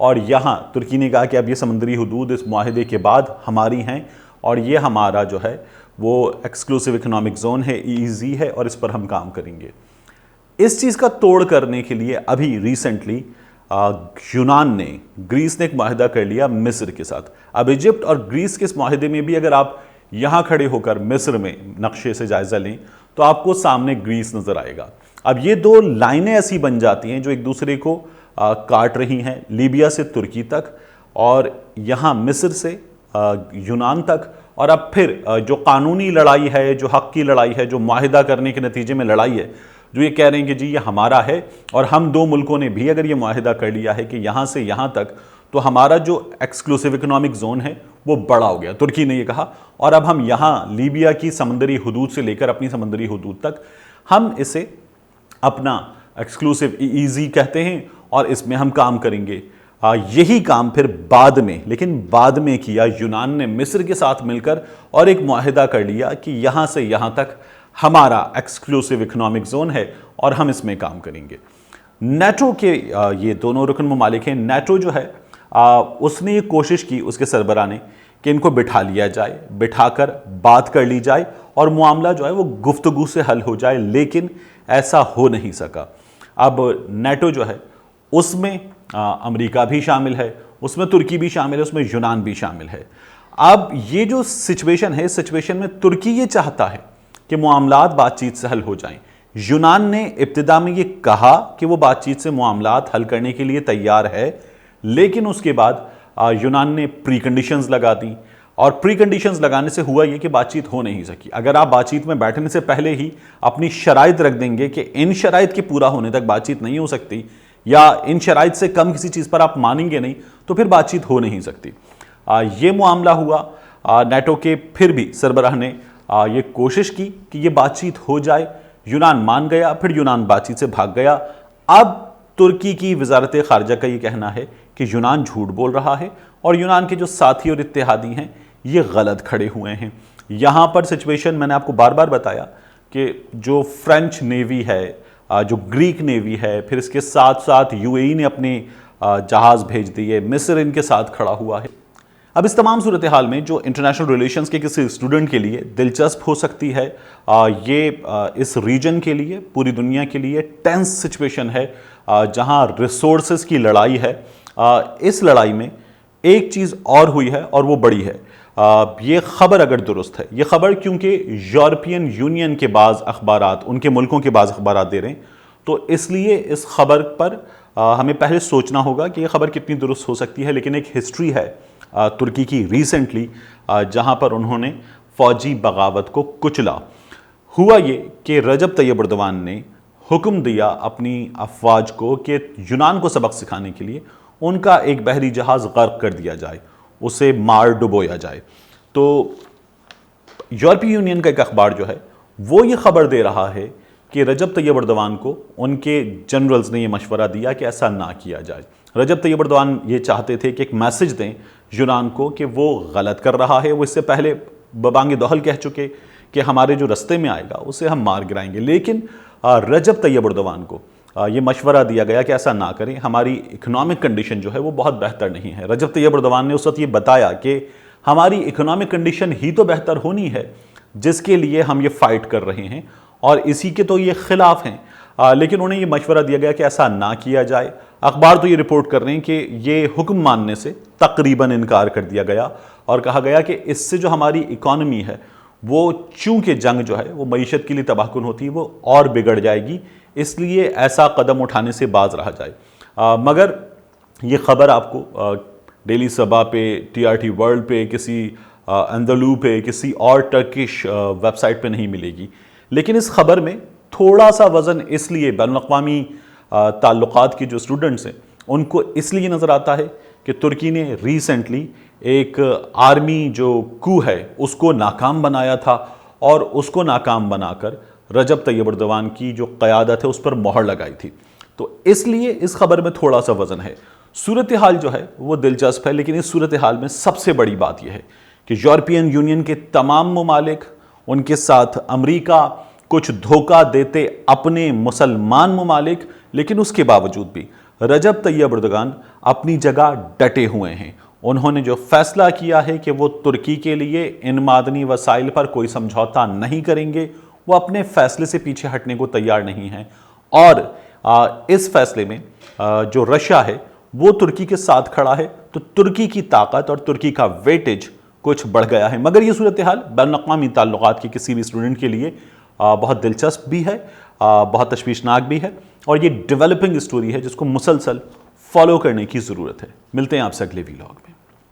اور یہاں ترکی نے کہا کہ اب یہ سمندری حدود اس معاہدے کے بعد ہماری ہیں اور یہ ہمارا جو ہے وہ ایکسکلوسیو اکنامک زون ہے، EEZ ہے، اور اس پر ہم کام کریں گے۔ اس چیز کا توڑ کرنے کے لیے ابھی ریسنٹلی یونان نے، گریس نے ایک معاہدہ کر لیا مصر کے ساتھ۔ اب ایجپٹ اور گریس کے اس معاہدے میں بھی اگر آپ یہاں کھڑے ہو کر مصر میں نقشے سے جائزہ لیں تو آپ کو سامنے گریس نظر آئے گا۔ اب یہ دو لائنیں ایسی بن جاتی ہیں جو ایک دوسرے کو کاٹ رہی ہیں، لیبیا سے ترکی تک اور یہاں مصر سے یونان تک، اور اب پھر جو قانونی لڑائی ہے، جو حق کی لڑائی ہے، جو معاہدہ کرنے کے نتیجے میں لڑائی ہے، جو یہ کہہ رہے ہیں کہ جی یہ ہمارا ہے اور ہم دو ملکوں نے بھی اگر یہ معاہدہ کر لیا ہے کہ یہاں سے یہاں تک، تو ہمارا جو ایکسکلوسیو اکنامک زون ہے وہ بڑا ہو گیا، ترکی نے یہ کہا، اور اب ہم یہاں لیبیا کی سمندری حدود سے لے کر اپنی سمندری حدود تک ہم اسے اپنا ایکسکلوسیو EEZ کہتے ہیں اور اس میں ہم کام کریں گے۔ یہی کام پھر بعد میں کیا یونان نے مصر کے ساتھ مل کر اور ایک معاہدہ کر لیا کہ یہاں سے یہاں تک ہمارا ایکسکلوسیو اکنامک زون ہے اور ہم اس میں کام کریں گے۔ نیٹو کے یہ دونوں رکن ممالک ہیں، نیٹو جو ہے اس نے یہ کوشش کی، اس کے سربراہ نے، کہ ان کو بٹھا لیا جائے، بٹھا کر بات کر لی جائے اور معاملہ جو ہے وہ گفتگو سے حل ہو جائے، لیکن ایسا ہو نہیں سکا۔ اب نیٹو جو ہے اس میں امریکہ بھی شامل ہے، اس میں ترکی بھی شامل ہے، اس میں یونان بھی شامل ہے۔ اب یہ جو سچویشن ہے، اس سچویشن میں ترکی یہ چاہتا ہے کہ معاملات بات چیت سے حل ہو جائیں۔ یونان نے ابتدا میں یہ کہا کہ وہ بات چیت سے معاملات حل کرنے کے لیے تیار ہے، لیکن اس کے بعد یونان نے پری کنڈیشنز لگا دیں، اور پری کنڈیشنز لگانے سے ہوا یہ کہ بات چیت ہو نہیں سکی۔ اگر آپ بات چیت میں بیٹھنے سے پہلے ہی اپنی شرائط رکھ دیں گے کہ ان شرائط کے پورا ہونے تک بات چیت نہیں ہو سکتی، یا ان شرائط سے کم کسی چیز پر آپ مانیں گے نہیں، تو پھر بات چیت ہو نہیں سکتی۔ یہ معاملہ ہوا، نیٹو کے پھر بھی سربراہ نے یہ کوشش کی کہ یہ بات چیت ہو جائے، یونان مان گیا، پھر یونان بات چیت سے بھاگ گیا۔ اب ترکی کی وزارت خارجہ کا یہ کہنا ہے کہ یونان جھوٹ بول رہا ہے اور یونان کے جو ساتھی اور اتحادی ہیں یہ غلط کھڑے ہوئے ہیں۔ یہاں پر سچویشن میں نے آپ کو بار بار بتایا کہ جو فرینچ نیوی ہے، جو گریک نیوی ہے، پھر اس کے ساتھ ساتھ UAE نے اپنے جہاز بھیج دیے، مصر ان کے ساتھ کھڑا ہوا ہے۔ اب اس تمام صورتحال میں جو انٹرنیشنل ریلیشنز کے کسی اسٹوڈنٹ کے لیے دلچسپ ہو سکتی ہے، یہ اس ریجن کے لیے، پوری دنیا کے لیے ٹینس سچویشن ہے، جہاں ریسورسز کی لڑائی ہے۔ اس لڑائی میں ایک چیز اور ہوئی ہے اور وہ بڑی ہے۔ یہ خبر اگر درست ہے، یہ خبر کیونکہ یورپین یونین کے بعض اخبارات، ان کے ملکوں کے بعض اخبارات دے رہے ہیں، تو اس لیے اس خبر پر ہمیں پہلے سوچنا ہوگا کہ یہ خبر کتنی درست ہو سکتی ہے۔ لیکن ایک ہسٹری ہے ترکی کی ریسنٹلی، جہاں پر انہوں نے فوجی بغاوت کو کچلا۔ ہوا یہ کہ رجب طیب اردوان نے حکم دیا اپنی افواج کو کہ یونان کو سبق سکھانے کے لیے ان کا ایک بحری جہاز غرق کر دیا جائے، اسے مار ڈبویا جائے۔ تو یورپی یونین کا ایک اخبار جو ہے وہ یہ خبر دے رہا ہے کہ رجب طیب اردوان کو ان کے جنرلز نے یہ مشورہ دیا کہ ایسا نہ کیا جائے۔ رجب طیب اردوان یہ چاہتے تھے کہ ایک میسج دیں یونان کو کہ وہ غلط کر رہا ہے، وہ اس سے پہلے ببانگ دہل کہہ چکے کہ ہمارے جو رستے میں آئے گا اسے ہم مار گرائیں گے، لیکن رجب طیب اردوان کو یہ مشورہ دیا گیا کہ ایسا نہ کریں، ہماری اکنامک کنڈیشن جو ہے وہ بہت بہتر نہیں ہے۔ رجب طیب اردوان نے اس وقت یہ بتایا کہ ہماری اکنامک کنڈیشن ہی تو بہتر ہونی ہے جس کے لیے ہم یہ فائٹ کر رہے ہیں، اور اسی کے تو یہ خلاف ہیں، لیکن انہیں یہ مشورہ دیا گیا کہ ایسا نہ کیا جائے۔ اخبار تو یہ رپورٹ کر رہے ہیں کہ یہ حکم ماننے سے تقریباً انکار کر دیا گیا اور کہا گیا کہ اس سے جو ہماری اکانومی ہے وہ چونکہ جنگ جو ہے وہ معیشت کے لیے تباہ کن ہوتی ہے، وہ اور بگڑ جائے گی، اس لیے ایسا قدم اٹھانے سے باز رہا جائے۔ مگر یہ خبر آپ کو ڈیلی صبا پہ، TRT ورلڈ پہ، کسی اندلو پہ، کسی اور ٹرکش ویب سائٹ پہ نہیں ملے گی، لیکن اس خبر میں تھوڑا سا وزن اس لیے بین الاقوامی تعلقات کے جو اسٹوڈنٹس ہیں ان کو اس لیے نظر آتا ہے کہ ترکی نے ریسنٹلی ایک آرمی جو کو ہے اس کو ناکام بنایا تھا، اور اس کو ناکام بنا کر رجب طیب اردوان کی جو قیادت ہے اس پر مہر لگائی تھی، تو اس لیے اس خبر میں تھوڑا سا وزن ہے۔ صورتحال جو ہے وہ دلچسپ ہے، لیکن اس صورتحال میں سب سے بڑی بات یہ ہے کہ یورپین یونین کے تمام ممالک، ان کے ساتھ امریکہ، کچھ دھوکہ دیتے اپنے مسلمان ممالک، لیکن اس کے باوجود بھی رجب طیب اردوان اپنی جگہ ڈٹے ہوئے ہیں. انہوں نے جو فیصلہ کیا ہے کہ وہ ترکی کے لیے ان معدنی وسائل پر کوئی سمجھوتا نہیں کریں گے، وہ اپنے فیصلے سے پیچھے ہٹنے کو تیار نہیں ہیں. اور اس فیصلے میں جو رشیا ہے وہ ترکی کے ساتھ کھڑا ہے، تو ترکی کی طاقت اور ترکی کا ویٹیج کچھ بڑھ گیا ہے. مگر یہ صورتحال بین الاقوامی تعلقات کی کسی بھی اسٹوڈنٹ کے لیے بہت دلچسپ بھی ہے، بہت تشویشناک بھی ہے، اور یہ ڈیولپنگ اسٹوری ہے جس کو مسلسل فالو کرنے کی ضرورت ہے. ملتے ہیں آپ سے اگلے ویلاگ میں.